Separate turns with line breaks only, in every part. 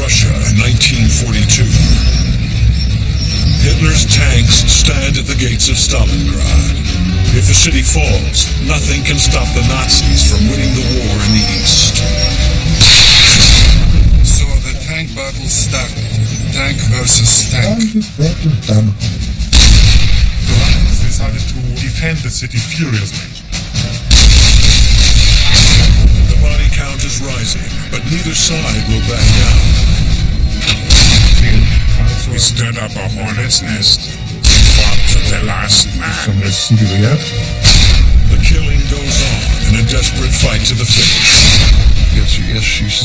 Russia, 1942. Hitler's tanks stand at the gates of Stalingrad. If the city falls, nothing can stop the Nazis from winning the war in the east.
So the tank battle started. Tank versus tank.
The Russians decided to defend the city furiously.
The body count is rising, but neither side will back down.
We stood up a hornet's nest and fought to the last man.
The killing goes on in a desperate fight to the finish.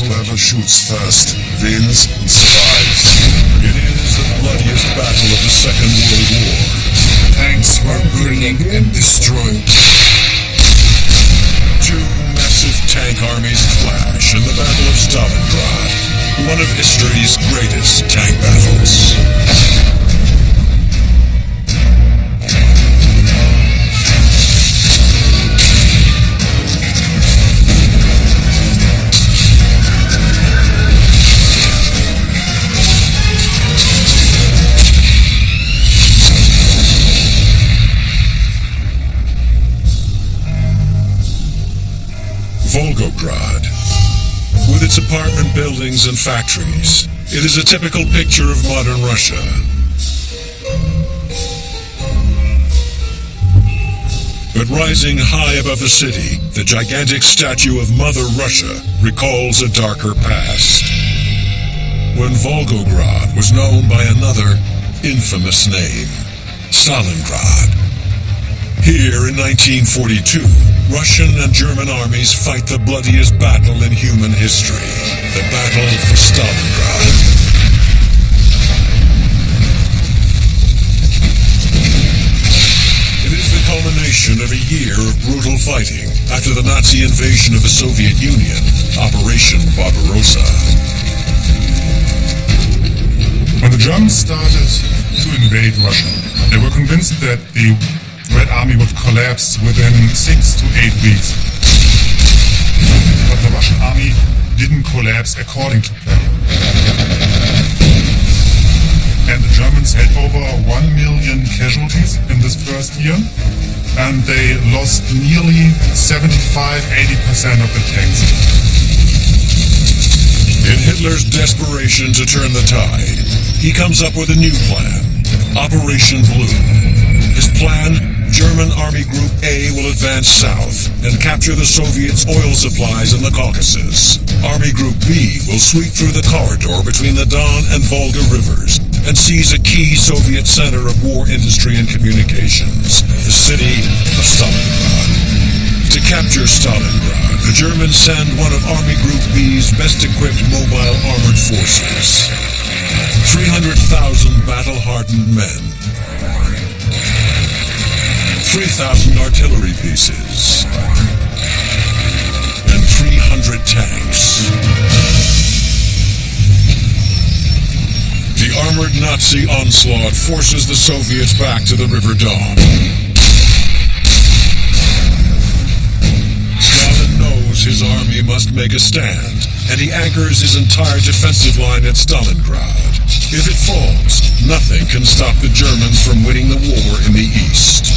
Whoever shoots first wins and survives.
It is the bloodiest battle of the Second World War.
Tanks were burning and destroyed.
Two massive tank armies clash in the Battle of Stalingrad, one of history's greatest tank battles. Volgograd. With its apartment buildings and factories, it is a typical picture of modern Russia. But rising high above the city, the gigantic statue of Mother Russia recalls a darker past, when Volgograd was known by another infamous name, Stalingrad. Here in 1942, Russian and German armies fight the bloodiest battle in human history, the Battle for Stalingrad. It is the culmination of a year of brutal fighting after the Nazi invasion of the Soviet Union, Operation Barbarossa.
When the Germans started to invade Russia, they were convinced that the Red Army would collapse within 6 to 8 weeks. But the Russian army didn't collapse according to plan. And the Germans had over 1 million casualties in this first year, and they lost nearly 75–80% of the tanks.
In Hitler's desperation to turn the tide, he comes up with a new plan, Operation Blue. His plan: German Army Group A will advance south and capture the Soviets' oil supplies in the Caucasus. Army Group B will sweep through the corridor between the Don and Volga rivers and seize a key Soviet center of war industry and communications, the city of Stalingrad. To capture Stalingrad, the Germans send one of Army Group B's best-equipped mobile armored forces. 300,000 battle-hardened men. 3,000 artillery pieces, and 300 tanks. The armored Nazi onslaught forces the Soviets back to the River Don. Stalin knows his army must make a stand, and he anchors his entire defensive line at Stalingrad. If it falls, nothing can stop the Germans from winning the war in the east.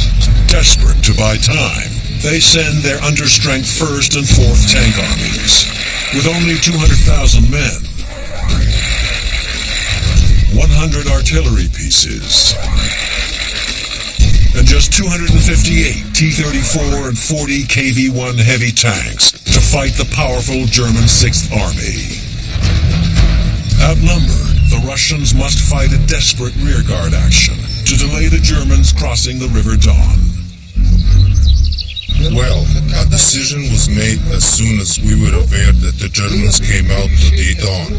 Desperate to buy time, they send their understrength 1st and 4th tank armies. With only 200,000 men, 100 artillery pieces, and just 258 T-34 and 40 KV-1 heavy tanks to fight the powerful German 6th Army. Outnumbered, the Russians must fight a desperate rearguard action to delay the Germans crossing the River Don.
Well, a decision was made as soon as we were aware that the Germans came out to the Don.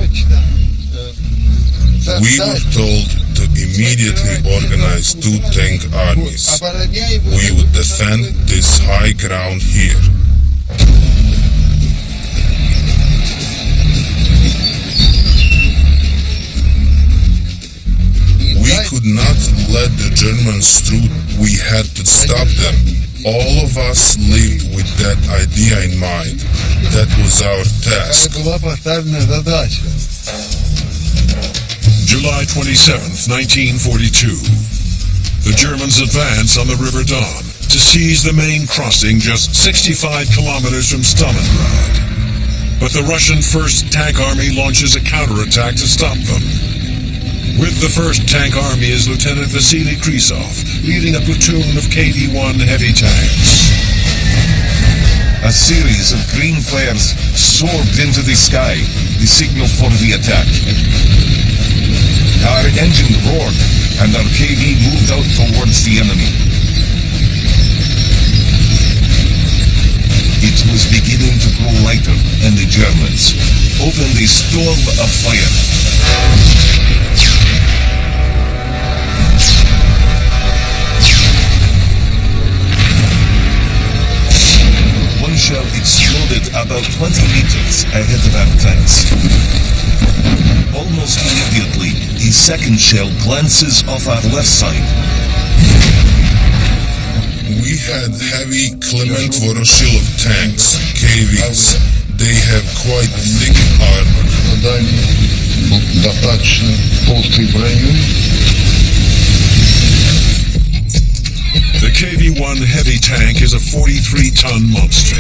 We were told to immediately organize 2 tank armies. We would defend this high ground here. We could not let the Germans through. We had to stop them. All of us lived with that idea in mind. That was our task.
July 27th, 1942. The Germans advance on the River Don to seize the main crossing just 65 kilometers from Stalingrad. But the Russian 1st Tank Army launches a counterattack to stop them. With the 1st Tank Army is Lieutenant Vasily Krysov, leading a platoon of KV-1 heavy tanks.
A series of green flares soared into the sky, the signal for the attack. Our engine roared, and our KV moved out towards the enemy. It was beginning to grow lighter, and the Germans opened a storm of fire. One shell exploded about 20 meters ahead of our tanks. Almost immediately, a second shell glances off our left side.
We had heavy Clement Voroshilov tanks, KVs. They have quite thick armor.
The KV-1 heavy tank is a 43-ton monster.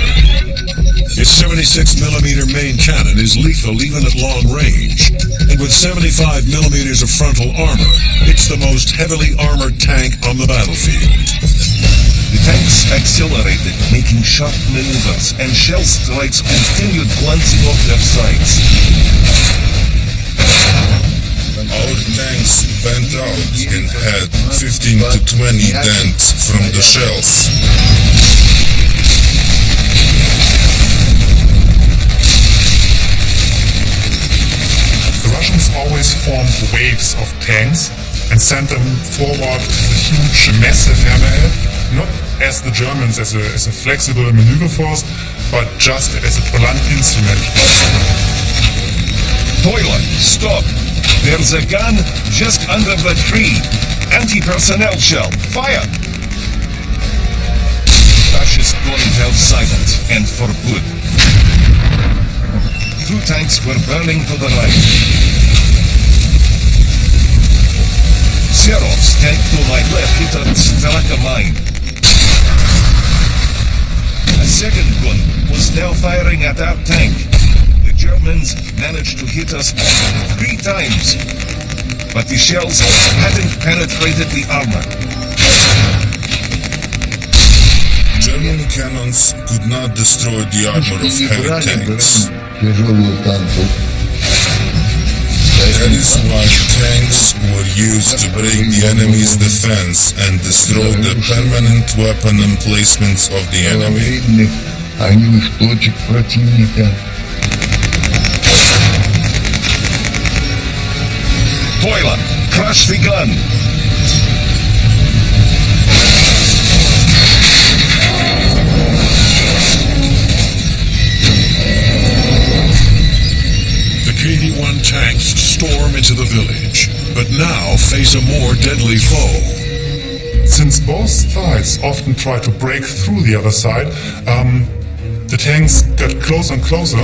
Its 76mm main cannon is lethal even at long range, and with 75mm of frontal armor, it's the most heavily armored tank on the battlefield.
The tanks accelerated, making sharp maneuvers, and shell strikes continued glancing off their sides.
Our tanks bent out and had 15 to 20 dents from the shells.
The Russians always formed waves of tanks and sent them forward with a huge, massive hammerhead, not as the Germans as a flexible maneuver force, but just as a blunt instrument.
Toilet, stop! There's a gun just under the tree. Anti-personnel shell. Fire! Fascist gun fell silent, and for good. 2 tanks were burning to the right. Serov's tank to my left hit a Straka mine. A second gun was now firing at our tank. The Germans managed to hit us 3 times, but the shells hadn't penetrated the armor.
German cannons could not destroy the armor of heavy tanks. That is why tanks were used to break the enemy's defense and destroy the permanent weapon emplacements of the enemy.
Toilet, crush the gun!
The KV-1 tanks storm into the village, but now face a more deadly foe.
Since both sides often try to break through the other side, the tanks got closer and closer.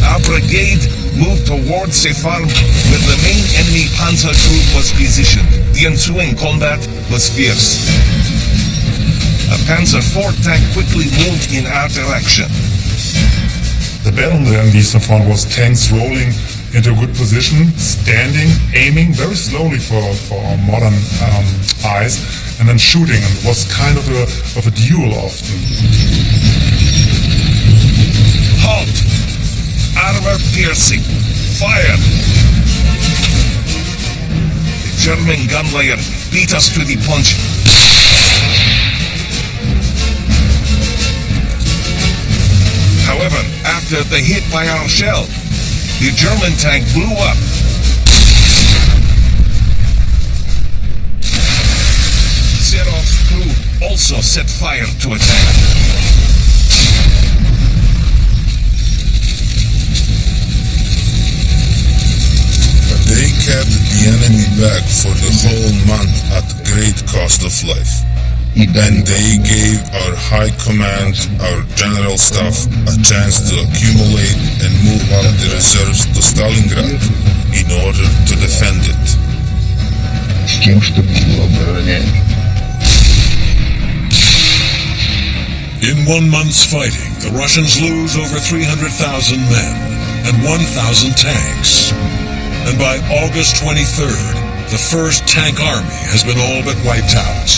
Our brigade moved towards a farm where the main enemy panzer group was positioned. The ensuing combat was fierce. A Panzer IV tank quickly moved in our direction.
The battle there in the Eastern Front was tanks rolling into a good position, standing, aiming very slowly for our modern eyes, and then shooting. And it was kind of a duel often.
Halt! Armor piercing! Fire! The German gun layer beat us to the punch. However, after the hit by our shell, the German tank blew up. Serov's crew also set fire to a tank.
They kept the enemy back for the whole month at great cost of life. and they gave our high command, our general staff, a chance to accumulate and move up the reserves to Stalingrad in order to defend it.
С тем, чтобы его оборонять.
In 1 month's fighting, the Russians lose over 300,000 men and 1,000 tanks. And by August 23rd, the first tank army has been all but wiped out.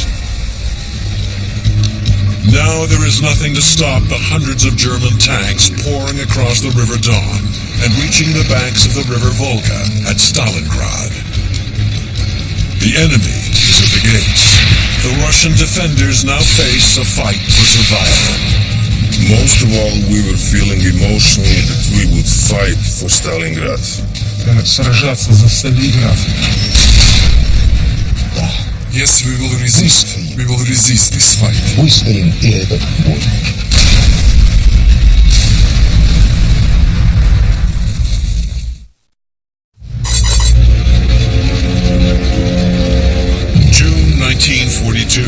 Now there is nothing to stop the hundreds of German tanks pouring across the River Don and reaching the banks of the River Volga at Stalingrad. The enemy is at the gates. The Russian defenders now face a fight for survival.
Most of all, we were feeling emotionally that we would fight for Stalingrad.
Сражаться за Сталинград.
Yes, we will resist. We will resist this fight.
Выстоим и этот бой.
June 1942.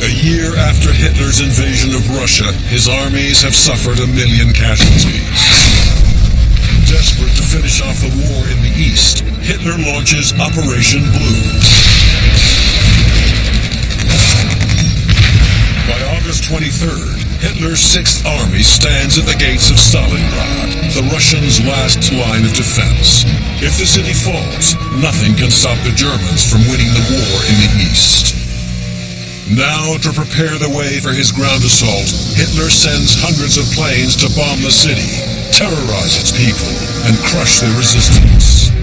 A year after Hitler's invasion of Russia, his armies have suffered 1 million casualties. Desperate to finish off the war in the East, Hitler launches Operation Blue. By August 23rd, Hitler's 6th Army stands at the gates of Stalingrad, the Russians' last line of defense. If the city falls, nothing can stop the Germans from winning the war in the East. Now, to prepare the way for his ground assault, Hitler sends hundreds of planes to bomb the city, terrorize its people, and crush their resistance.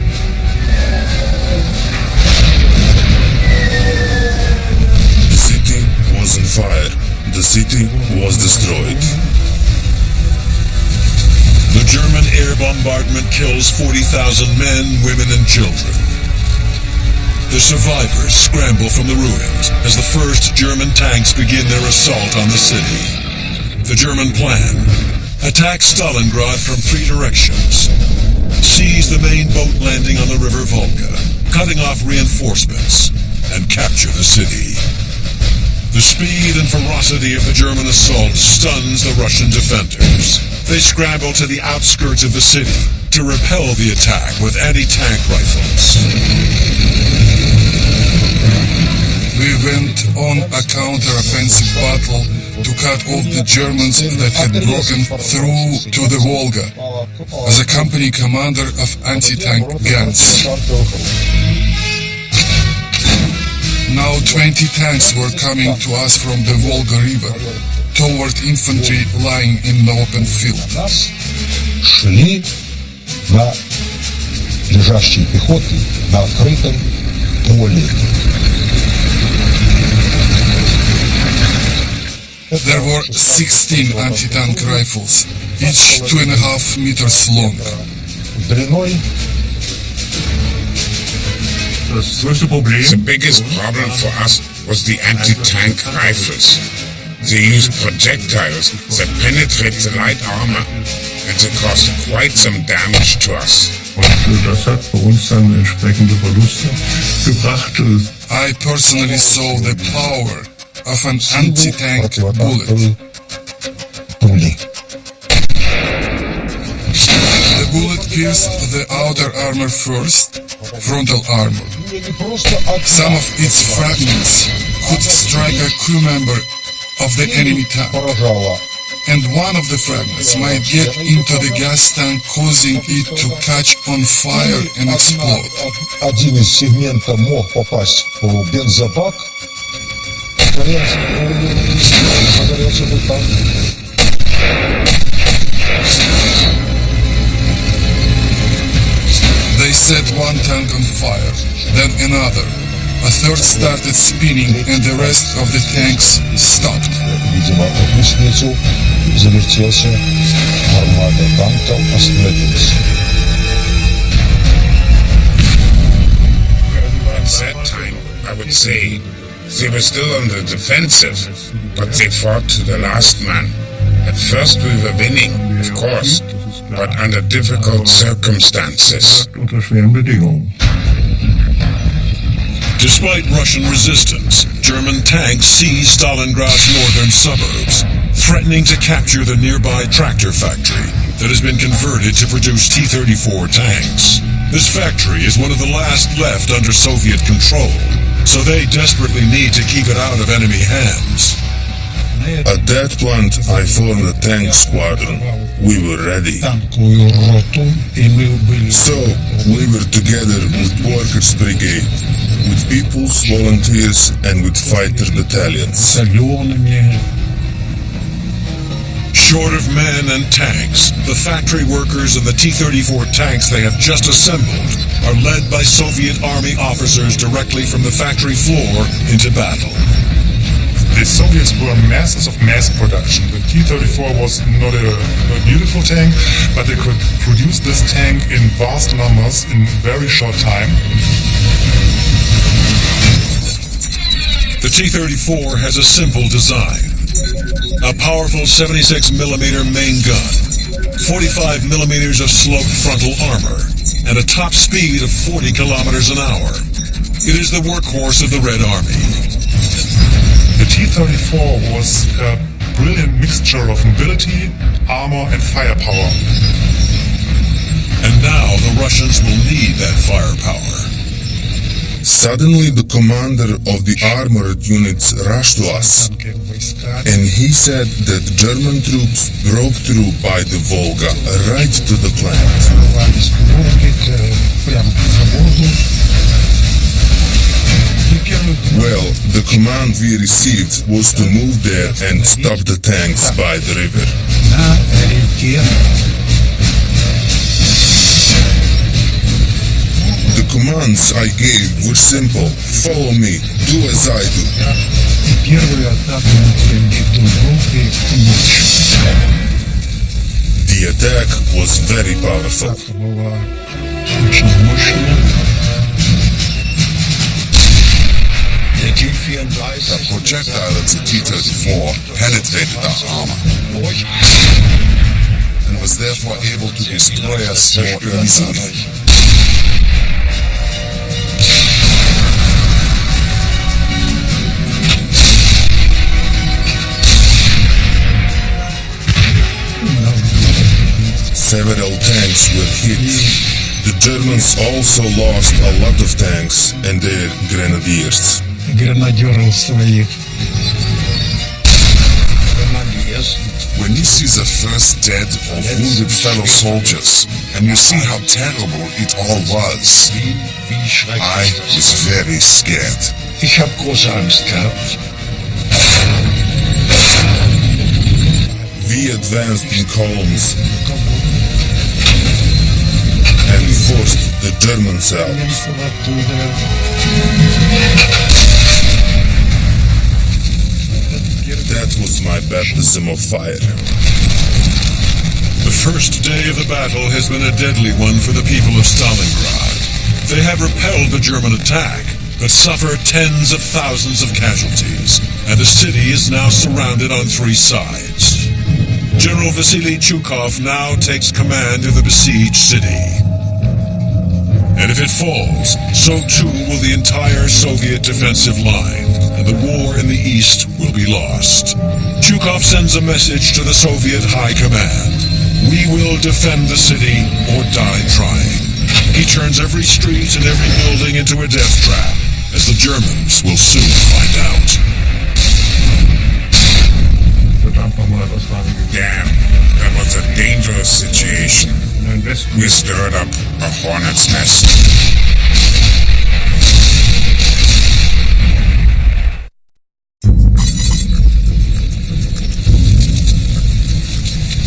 The city was on fire. The city was destroyed.
The German air bombardment kills 40,000 men, women, and children. The survivors scramble from the ruins as the first German tanks begin their assault on the city. The German plan: attack Stalingrad from 3 directions. Seize the main boat landing on the River Volga, cutting off reinforcements, and capture the city. The speed and ferocity of the German assault stuns the Russian defenders. They scramble to the outskirts of the city to repel the attack with anti-tank rifles.
We went on a counter-offensive battle to cut off the Germans that had broken through to the Volga as a company commander of anti-tank guns. Now 20 tanks were coming to us from the Volga River toward infantry lying in the open field.
Шли на лежащей пехоты на открытом поле.
There were 16 anti-tank rifles, each 2.5 meters long.
Длиной
The biggest problem for us was the anti-tank rifles. They used projectiles that penetrate the light armor, and they caused quite some damage to us.
Das hat bei uns dann entsprechende Verluste gebracht.
I personally saw the power of an anti-tank bullet.
пули.
The bullet pierced the outer armor first, frontal armor. Some of its fragments could strike a crew member of the enemy tank,
Поражало.
and one of the fragments might get into the gas tank, causing it to catch on fire and explode.
Один из сегментов мог попасть в бензобак. Загорелся бы там.
They set one tank on fire, then another. A third started spinning and the rest of the tanks stopped.
Видимо, в гусеницу завертелся. Армада танков остановилась.
At that time, I would say, they were still on the defensive, but they fought to the last man. At first we were winning, of course, but under difficult circumstances.
Unter schweren Bedingungen.
Despite Russian resistance, German tanks seized Stalingrad's northern suburbs, threatening to capture the nearby tractor factory that has been converted to produce T-34 tanks. This factory is one of the last left under Soviet control, so they desperately need to keep it out of enemy hands.
At that plant, I formed a tank squadron. We were ready. So, we were together with Workers' Brigade, with People's Volunteers, and with fighter battalions.
Short of men and tanks, the factory workers and the T-34 tanks they have just assembled are led by Soviet Army officers directly from the factory floor into battle.
The Soviets were masters of mass production. The T-34 was not a beautiful tank, but they could produce this tank in vast numbers in very short time.
The T-34 has a simple design. A powerful 76mm main gun, 45mm of sloped frontal armor, and a top speed of 40 kilometers an hour. It is the workhorse of the Red Army.
The T-34 was a brilliant mixture of mobility, armor and firepower.
And now the Russians will need that firepower.
Suddenly the commander of the armored units rushed to us, and he said that German troops broke through by the Volga right to the plant. Well, the command we received was to move there and stop the tanks by the river. The commands I gave were simple. Follow me, do as I do. The attack was very powerful.
The projectile of the T-34 penetrated our armor and was therefore able to destroy us more easily.
Several tanks were hit. The Germans also lost a lot of tanks and their grenadiers.
When you see the first dead or wounded fellow soldiers, and you see how terrible it all was, I was very scared.
Ich habe große Angst gehabt.
We advanced in columns and forced the Germans out. That was my baptism of fire.
The first day of the battle has been a deadly one for the people of Stalingrad. They have repelled the German attack, but suffer tens of thousands of casualties, and the city is now surrounded on three sides. General Vasily Chukov now takes command of the besieged city. And if it falls, so too will the entire Soviet defensive line, and the war in the east will be lost. Chukov sends a message to the Soviet High Command. We will defend the city or die trying. He turns every street and every building into a death trap, as the Germans will soon find out.
Damn, that was a dangerous situation. We stirred up a hornet's nest.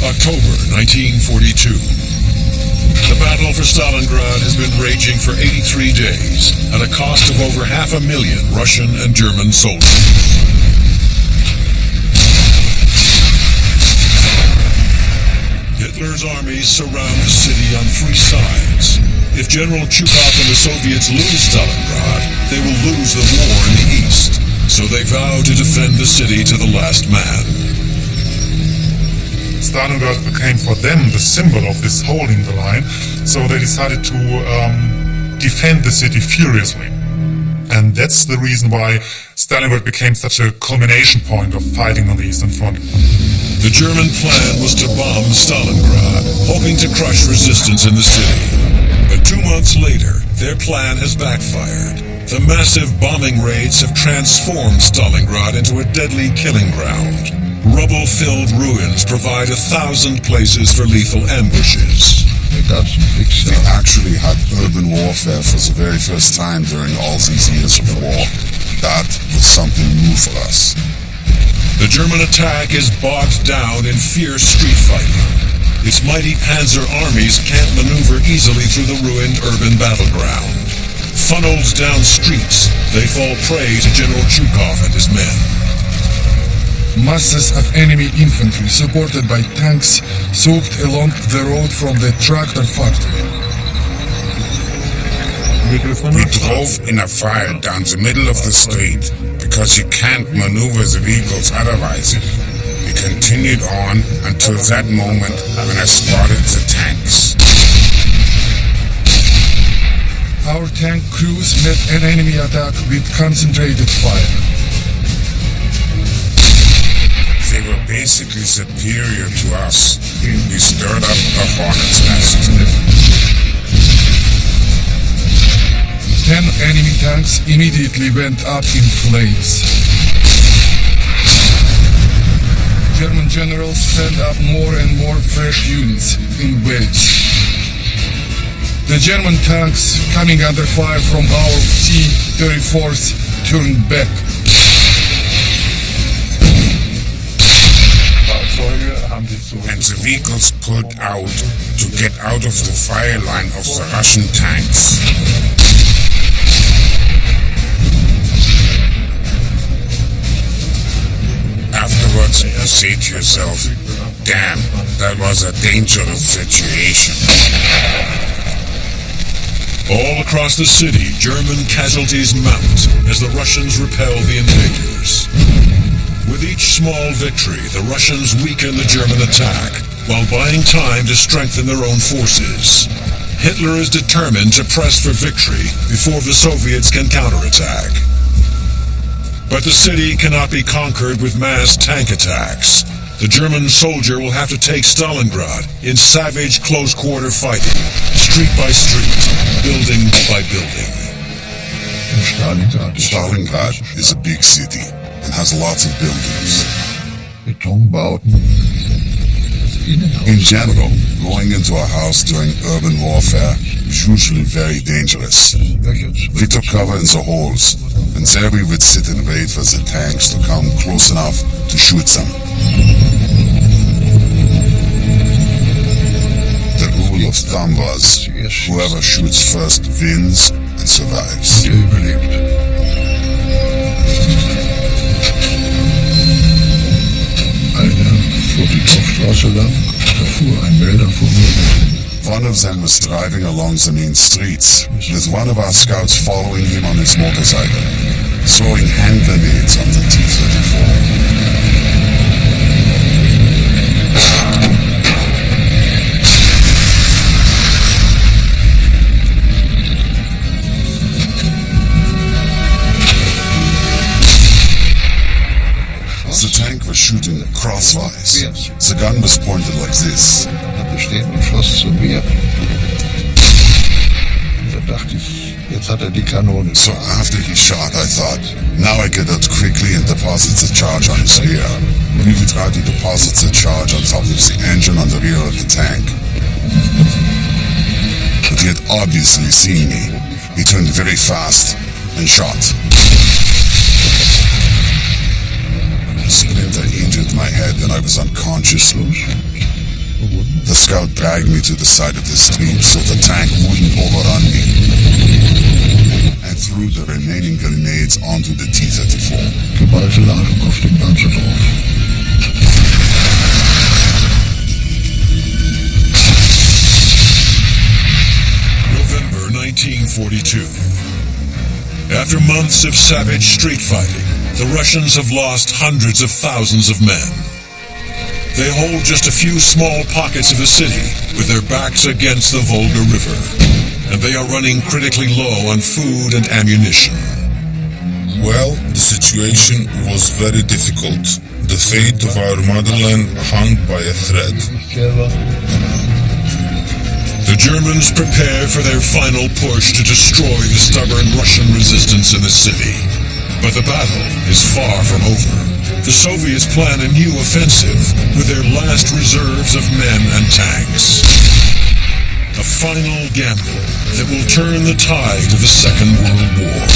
October 1942. The battle for Stalingrad has been raging for 83 days at a cost of over 500,000 Russian and German soldiers. Hitler's armies surround the city on three sides. If General Chukov and the Soviets lose Stalingrad, they will lose the war in the east, so they vow to defend the city to the last man.
Stalingrad became for them the symbol of this holding the line, so they decided to defend the city furiously. And that's the reason why Stalingrad became such a culmination point of fighting on the Eastern Front.
The German plan was to bomb Stalingrad, hoping to crush resistance in the city. But 2 months later, their plan has backfired. The massive bombing raids have transformed Stalingrad into a deadly killing ground. Rubble-filled ruins provide 1,000 places for lethal ambushes.
We actually had urban warfare for the very first time during all these years of war. That was something new for us.
The German attack is bogged down in fierce street fighting. Its mighty panzer armies can't maneuver easily through the ruined urban battleground. Funneled down streets, they fall prey to General Zhukov and his men.
Masses of enemy infantry supported by tanks soaked along the road from the tractor factory.
We drove in a file down the middle of the street because you can't maneuver the vehicles otherwise. We continued on until that moment when I spotted the tanks.
Our tank crews met an enemy attack with concentrated fire.
They were basically superior to us. We stirred up a hornet's nest.
10 enemy tanks immediately went up in flames. German generals sent up more and more fresh units in waves. The German tanks coming under fire from our T-34s turned back.
And the vehicles pulled out to get out of the fire line of the Russian tanks. Afterwards, you say to yourself, damn, that was a dangerous situation.
All across the city, German casualties mount as the Russians repel the invaders. With each small victory, the Russians weaken the German attack, while buying time to strengthen their own forces. Hitler is determined to press for victory before the Soviets can counterattack. But the city cannot be conquered with mass tank attacks. The German soldier will have to take Stalingrad in savage close-quarter fighting, street by street, building by building.
Stalingrad is a big city and has lots of buildings. In general, going into a house during urban warfare is usually very dangerous. We took cover in the halls, and there we would sit and wait for the tanks to come close enough to shoot them. The rule of thumb was, whoever shoots first wins and survives. One of them was driving along the main streets, with one of our scouts following him on his motorcycle, throwing hand grenades on the T-34. The tank was shooting crosswise. The gun was pointed like this. So after he shot, I thought, now I get out quickly and deposit the charge on his rear. We would try to deposit the charge on top of the engine on the rear of the tank. But he had obviously seen me. He turned very fast and shot. A splinter injured my head and I was unconscious. The scout dragged me to the side of the street so the tank wouldn't overrun me, and threw the remaining grenades onto the T-34.
November 1942. After months of savage street fighting, the Russians have lost hundreds of thousands of men. They hold just a few small pockets of the city with their backs against the Volga River, and they are running critically low on food and ammunition.
Well, the situation was very difficult. The fate of our motherland hung by a thread.
The Germans prepare for their final push to destroy the stubborn Russian resistance in the city. But the battle is far from over. The Soviets plan a new offensive with their last reserves of men and tanks. A final gamble that will turn the tide of the Second World War.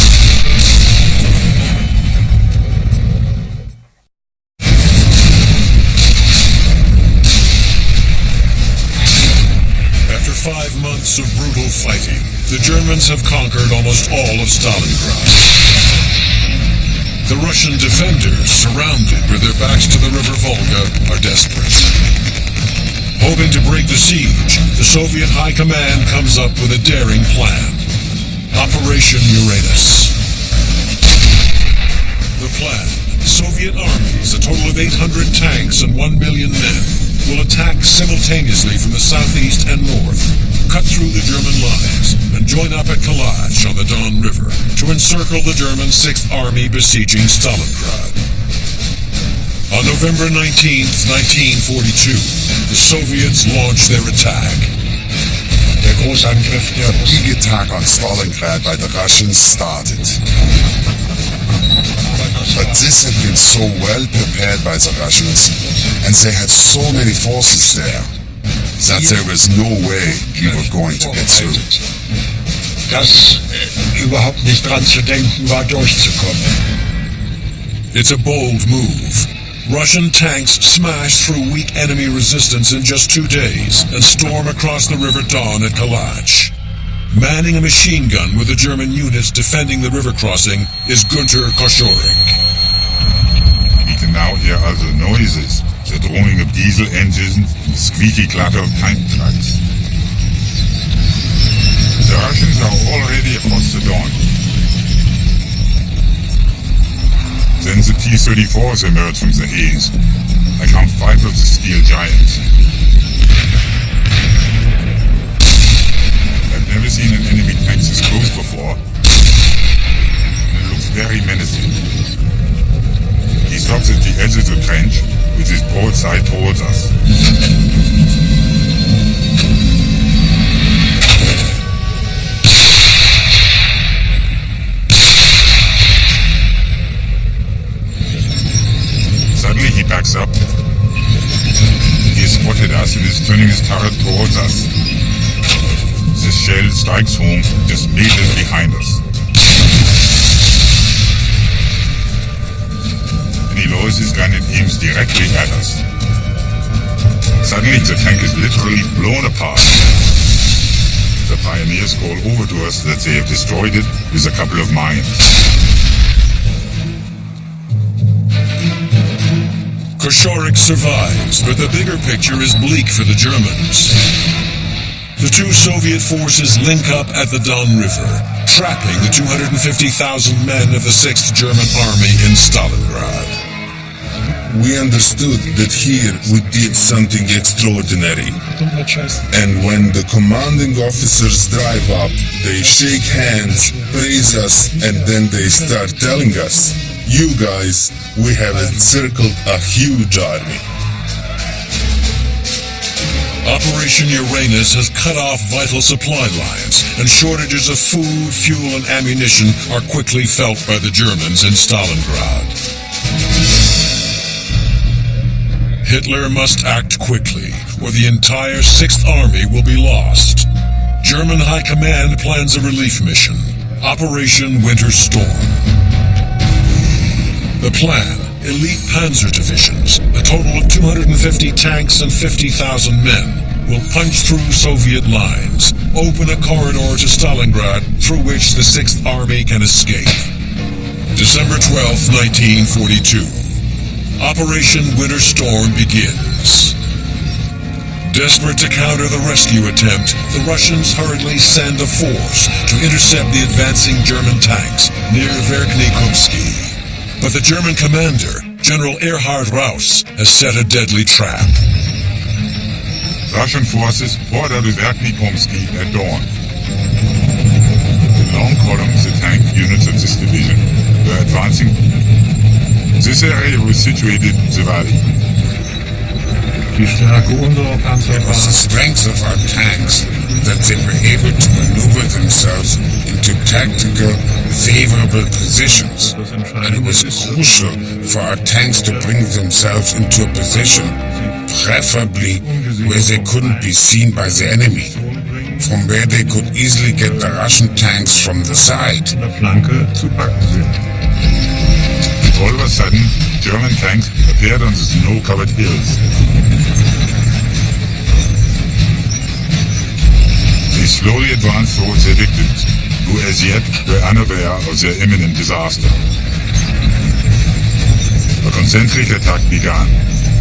After 5 months of brutal fighting, the Germans have conquered almost all of Stalingrad. The Russian defenders, surrounded with their backs to the river Volga, are desperate. Hoping to break the siege, the Soviet High Command comes up with a daring plan. Operation Uranus. The plan: Soviet armies, a total of 800 tanks and 1 million men, will attack simultaneously from the southeast and north, cut through the German lines, and join up at Kalach on the Don River to encircle the German 6th Army besieging Stalingrad. On November 19, 1942, the Soviets launched their attack.
The big attack on Stalingrad by the Russians started. But this had been so well prepared by the Russians, and they had so many forces there, that there was no way we were going to get through.
Dass überhaupt nicht dran zu denken war, durchzukommen.
It's a bold move. Russian tanks smash through weak enemy resistance in just 2 days and storm across the River Don at Kalach. Manning a machine gun with the German units defending the river crossing is Günther Koszorik.
We can now hear other noises, the droning of diesel engines and the squeaky clatter of tank trucks. The Russians are already across the Don. Then the T-34s emerge from the haze. I count 5 of the steel giants. I've never seen an enemy tank this close before. And it looks very menacing. He stops at the edge of the trench with his broadside towards us. Suddenly he backs up. He has spotted us and is turning his turret towards us. The shell strikes home just meters behind us. And he lowers his gun and aims directly at us. Suddenly the tank is literally blown apart. The pioneers call over to us that they have destroyed it with a couple of mines.
Koszorik survives, but the bigger picture is bleak for the Germans. The 2 Soviet forces link up at the Don River, trapping the 250,000 men of the 6th German Army in Stalingrad.
We understood that here we did something extraordinary. And when the commanding officers drive up, they shake hands, praise us, and then they start telling us, "You guys, we have encircled a huge army."
Operation Uranus has cut off vital supply lines, and shortages of food, fuel, and ammunition are quickly felt by the Germans in Stalingrad. Hitler must act quickly, or the entire 6th Army will be lost. German High Command plans a relief mission, Operation Winter Storm. The plan: elite panzer divisions, a total of 250 tanks and 50,000 men, will punch through Soviet lines, open a corridor to Stalingrad through which the 6th Army can escape. December 12, 1942. Operation Winter Storm begins. Desperate to counter the rescue attempt, the Russians hurriedly send a force to intercept the advancing German tanks near Verkhny Kupsky. But the German commander, General Erhard Rauss, has set a deadly trap.
Russian forces poured out of Verkhny Kupsky at dawn. The long columns of tank units of this division were advancing. This area was situated in the valley.
It was the strength of our tanks that they were able to maneuver themselves into tactical, favorable positions, and it was crucial for our tanks to bring themselves into a position, preferably where they couldn't be seen by the enemy, from where they could easily get the Russian tanks from the side.
All of a sudden, German tanks appeared on the snow-covered hills. They slowly advanced towards their victims, who as yet were unaware of their imminent disaster. A concentric attack began,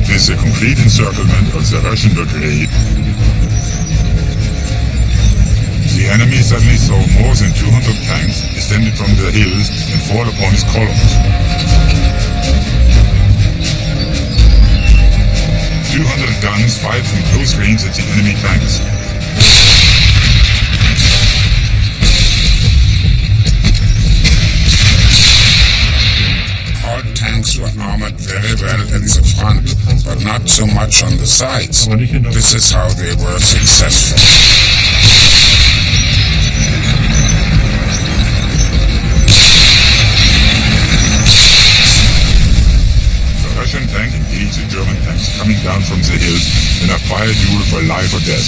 with the complete encirclement of the Russian brigade. The enemy suddenly saw more than 200 tanks descended from the hills and fall upon his columns. 200 guns fired from close range at the enemy tanks.
Our tanks were armored very well at the front, but not so much on the sides. This is how they were successful.
Russian tank engaged the German tanks coming down from the hills in a fire duel for life or death.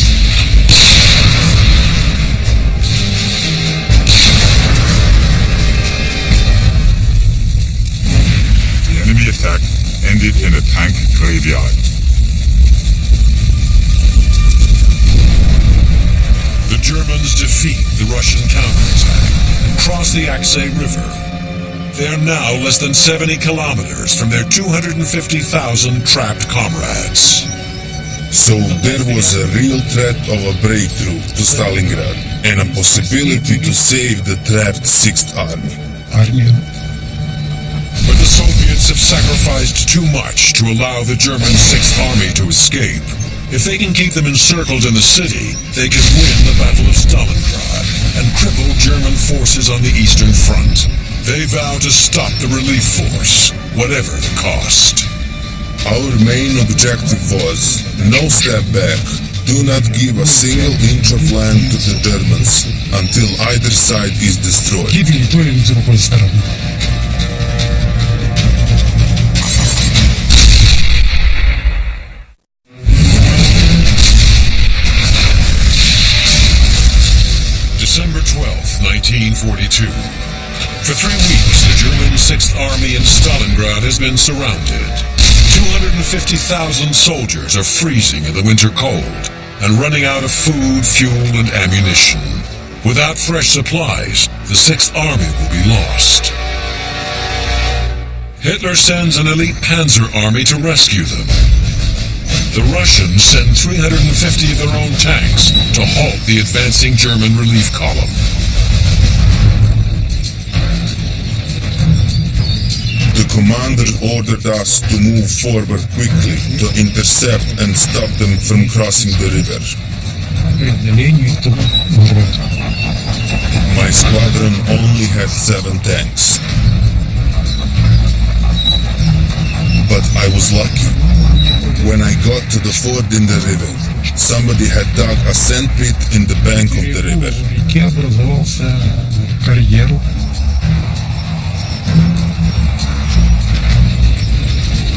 The enemy attack ended in a tank graveyard.
The Germans defeat the Russian counterattack and cross the Aksay River. They are now less than 70 kilometers from their 250,000 trapped comrades.
So there was a real threat of a breakthrough to Stalingrad and a possibility to save the trapped 6th Army.
But the Soviets have sacrificed too much to allow the German 6th Army to escape. If they can keep them encircled in the city, they can win the Battle of Stalingrad and cripple German forces on the Eastern Front. They vow to stop the relief force, whatever the cost.
Our main objective was, no step back, do not give a single inch of land to the Germans until either side is destroyed.
December 12th, 1942. For 3 weeks, the German 6th Army in Stalingrad has been surrounded. 250,000 soldiers are freezing in the winter cold and running out of food, fuel, and ammunition. Without fresh supplies, the 6th Army will be lost. Hitler sends an elite panzer army to rescue them. The Russians send 350 of their own tanks to halt the advancing German relief column.
The commander ordered us to move forward quickly to intercept and stop them from crossing the river. My squadron only had 7 tanks. But I was lucky. When I got to the ford in the river, somebody had dug a sand pit in the bank of the river.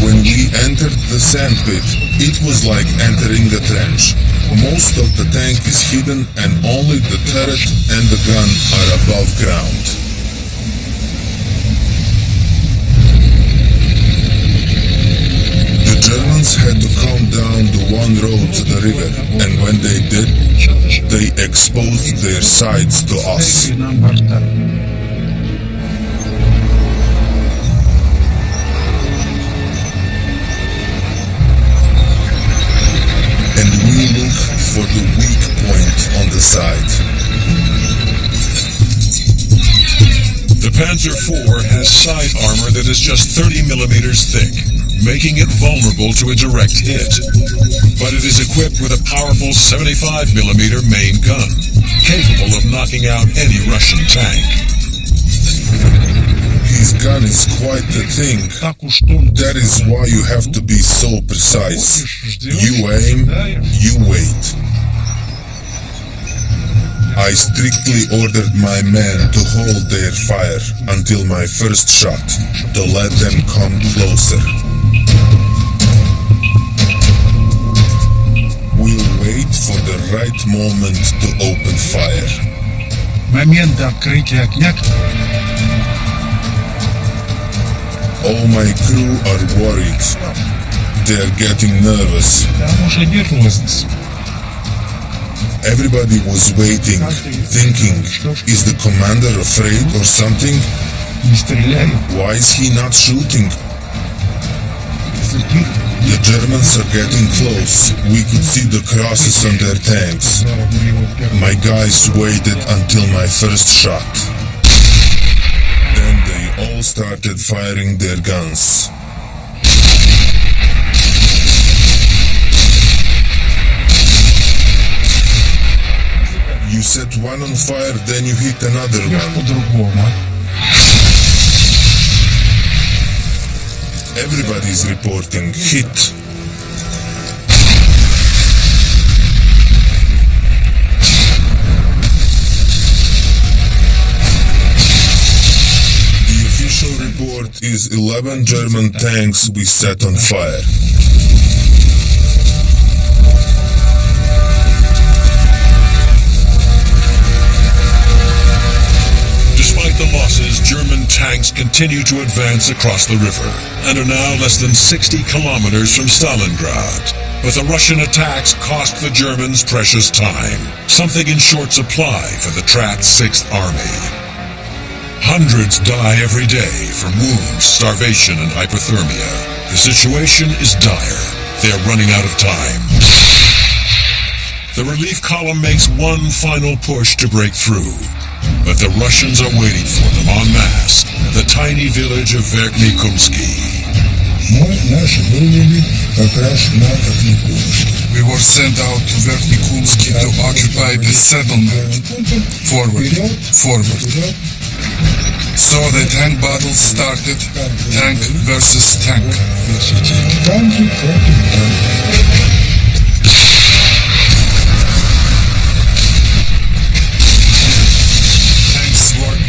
When we entered the sand pit, it was like entering a trench. Most of the tank is hidden and only the turret and the gun are above ground. The Germans had to come down the one road to the river, and when they did, they exposed their sides to us. And we look for the weak point on the side.
The Panzer IV has side armor that is just 30 millimeters thick, making it vulnerable to a direct hit. But it is equipped with a powerful 75 millimeter main gun, capable of knocking out any Russian tank.
His gun is quite the thing. That is why you have to be so precise. You aim, you wait. I strictly ordered my men to hold their fire until my first shot, to let them come closer. We'll wait for the right moment to open fire.
Момент открытия огня.
All my crew are worried. They're getting nervous.
Там уже нервозность.
Everybody was waiting, thinking, is the commander afraid or something?
Не стреляй.
Why is he not shooting? The Germans are getting close. We could see the crosses on their tanks. My guys waited until my first shot. Then they all started firing their guns. You set one on fire, then you hit another one. Everybody's reporting hit. The official report is 11 German tanks we set on fire.
Despite the losses, German tanks continue to advance across the river and are now less than 60 kilometers from Stalingrad. But the Russian attacks cost the Germans precious time, something in short supply for the trapped 6th Army. Hundreds die every day from wounds, starvation, and hypothermia. The situation is dire. They are running out of time. The relief column makes one final push to break through. But the Russians are waiting for them en masse at the tiny village of Verkhny Kumsky.
We were sent out to Verkhny Kumsky to occupy the settlement. Forward, forward. So the tank battle started, tank versus tank.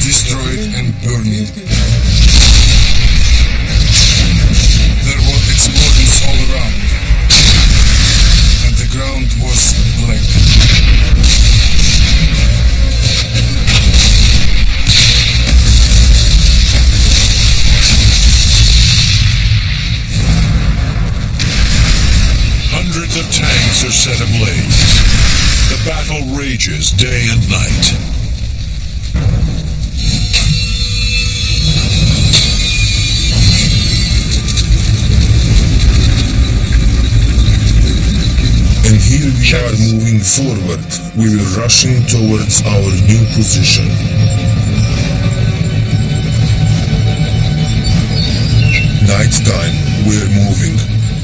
Destroyed and burning. There were explosions all around, and the ground was black.
Hundreds of tanks are set ablaze. The battle rages day and night.
And here we are moving forward. We were rushing towards our new position. Nighttime, we're moving.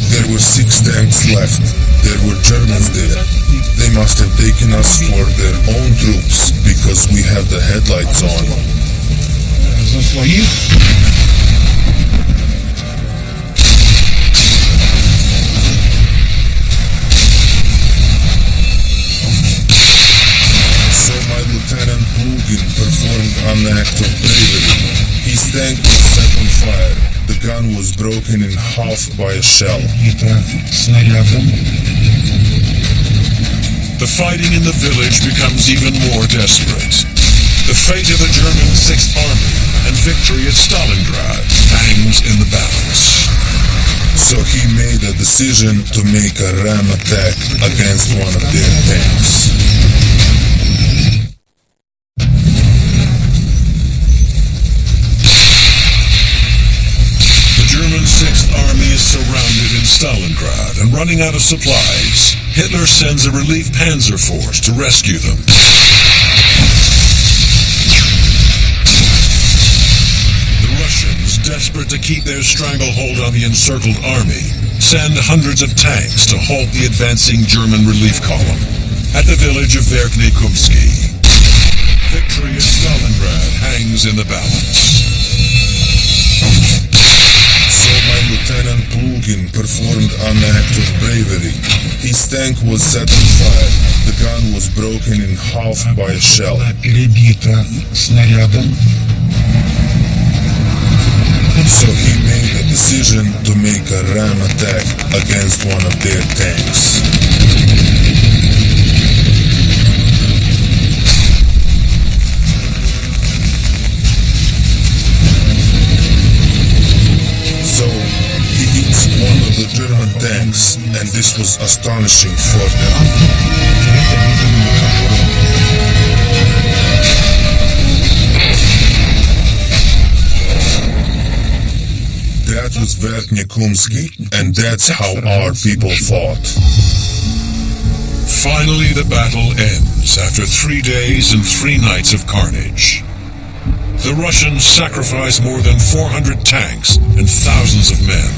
There were 6 tanks left. There were Germans there. They must have taken us for their own troops, because we have the headlights on. Lieutenant Plugin performed an act of bravery. His tank was set on fire. The gun was broken in half by a shell.
The fighting in the village becomes even more desperate. The fate of the German 6th Army and victory at Stalingrad hangs in the balance.
So he made a decision to make a ram attack against one of their tanks.
The German 6th Army is surrounded in Stalingrad and running out of supplies. Hitler sends a relief panzer force to rescue them. The Russians, desperate to keep their stranglehold on the encircled army, send hundreds of tanks to halt the advancing German relief column at the village of Verkhny Kumsky. Victory at Stalingrad hangs in the balance.
Dugin performed an act of bravery. His tank was set on fire. The gun was broken in half by a shell. So he made a decision to make a ram attack against one of their tanks. So he hits one of the German tanks, and this was astonishing for them. That was Verkhny Kumsky, and that's how our people fought.
Finally, the battle ends after 3 days and 3 nights of carnage. The Russians sacrificed more than 400 tanks and thousands of men.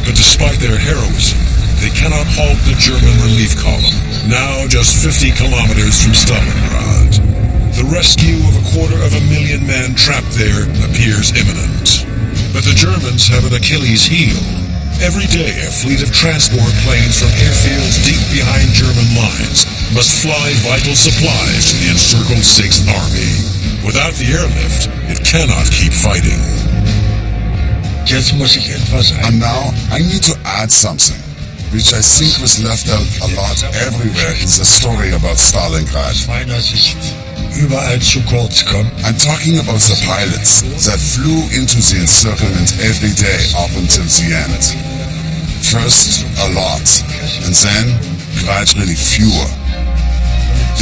But despite their heroism, they cannot halt the German relief column, now just 50 kilometers from Stalingrad. The rescue of 250,000 men trapped there appears imminent. But the Germans have an Achilles heel. Every day, a fleet of transport planes from airfields deep behind German lines must fly vital supplies to the encircled 6th Army. Without the airlift, it cannot keep fighting.
And now, I need to add something, which I think was left out a lot everywhere in the story about Stalingrad. I'm talking about the pilots that flew into the encirclement every day up until the end. First, a lot, and then gradually fewer.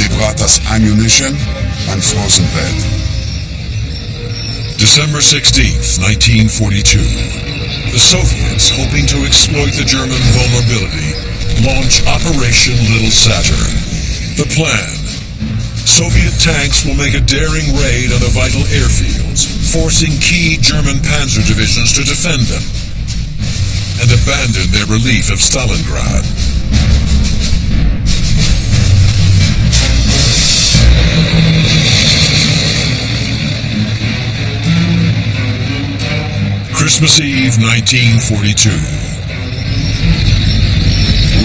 They brought us ammunition and frozen bread.
December 16th, 1942. The Soviets, hoping to exploit the German vulnerability, launch Operation Little Saturn. The plan: Soviet tanks will make a daring raid on the vital airfields, forcing key German panzer divisions to defend them, and abandon their relief of Stalingrad. Christmas Eve, 1942.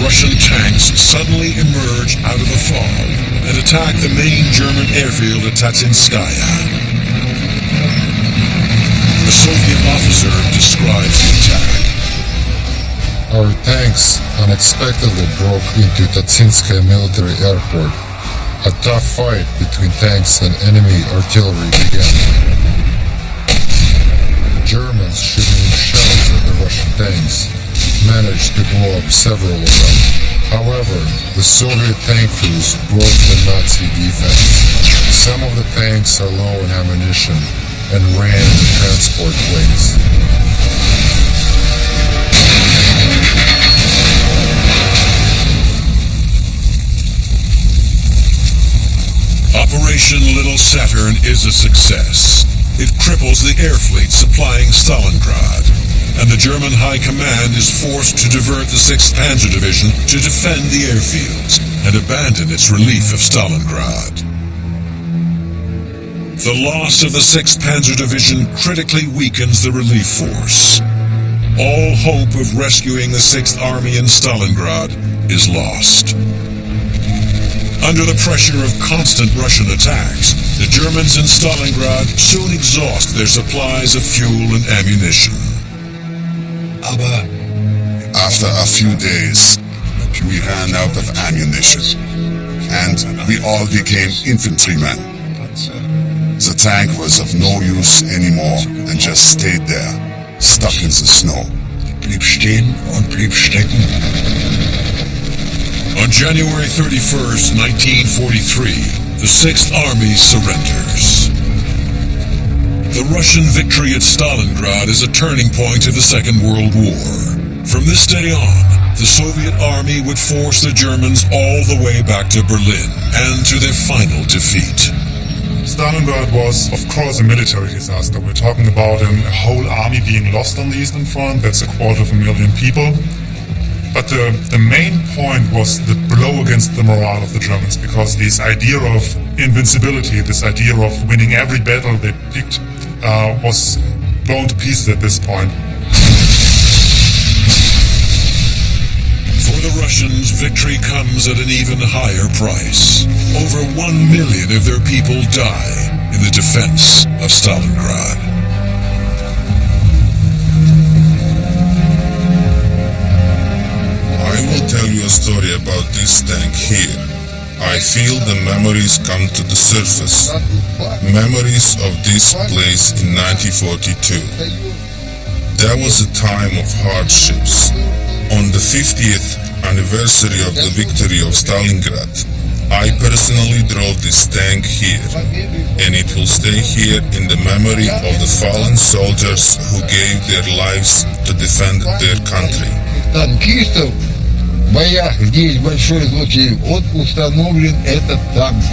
Russian tanks suddenly emerge out of the fog and attack the main German airfield at Tatsinskaya. A Soviet officer describes the attack.
Our tanks unexpectedly broke into Tatsinskaya military airport. A tough fight between tanks and enemy artillery began. Germans shooting shells at the Russian tanks managed to blow up several of them. However, the Soviet tank crews broke the Nazi defense. Some of the tanks are low in ammunition and ran the transport planes.
Operation Little Saturn is a success. It cripples the air fleet supplying Stalingrad, and the German High Command is forced to divert the 6th Panzer Division to defend the airfields and abandon its relief of Stalingrad. The loss of the 6th Panzer Division critically weakens the relief force. All hope of rescuing the 6th Army in Stalingrad is lost. Under the pressure of constant Russian attacks, the Germans in Stalingrad soon exhaust their supplies of fuel and ammunition.
After a few days, we ran out of ammunition, and we all became infantrymen. The tank was of no use anymore and just stayed there, stuck in the snow.
Blieb stehen und blieb stecken.
On January 31st, 1943, the 6th Army surrenders. The Russian victory at Stalingrad is a turning point of the Second World War. From this day on, the Soviet Army would force the Germans all the way back to Berlin and to their final defeat.
Stalingrad was, of course, a military disaster. We're talking about a whole army being lost on the Eastern Front. That's 250,000 people. But the main point was the blow against the morale of the Germans, because this idea of invincibility, this idea of winning every battle they picked, was blown to pieces at this point.
the Russians, victory comes at an even higher price. Over 1 million of their people die in the defense of Stalingrad.
I will tell you a story about this tank here. I feel the memories come to the surface. Memories of this place in 1942. That was a time of hardships. On the 50th anniversary of the victory of Stalingrad, I personally drove this tank here, and it will stay here in the memory of the fallen soldiers who gave their lives to defend their country.
Танкистов в боях здесь, в Большой Злочи, вот установлен этот танк.